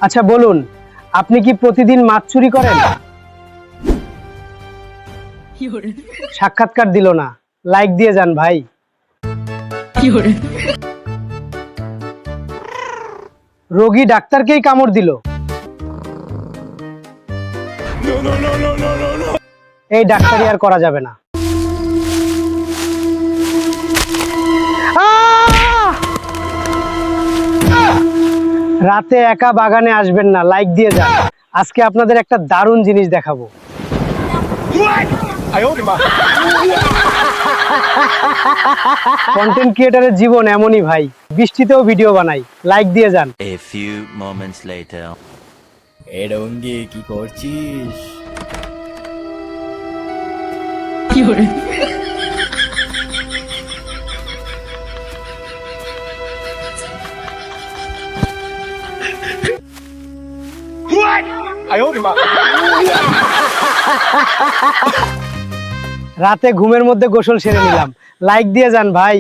আচ্ছা বলুন, আপনি কি প্রতিদিন মাছ চুরি করেন? সাক্ষাৎকার দিল না, লাইক দিয়ে যান ভাই। রোগী ডাক্তারকেই কামড় দিল। এই ডাক্তারি আর করা যাবে না। রাতে একা বাগানে আসবেন না, লাইক দিয়ে যান। আজকে আপনাদের একটা দারুণ জিনিস দেখাবো। কন্টেন্ট ক্রিয়েটরের জীবন এমনই ভাই, বৃষ্টিতেও ভিডিও বানাই, লাইক দিয়ে যান। A few moments later. এ ডঙ্গি কি করছিস? রাতে ঘুমের মধ্যে গোসল সেরে নিলাম, লাইক দিয়ে যান ভাই।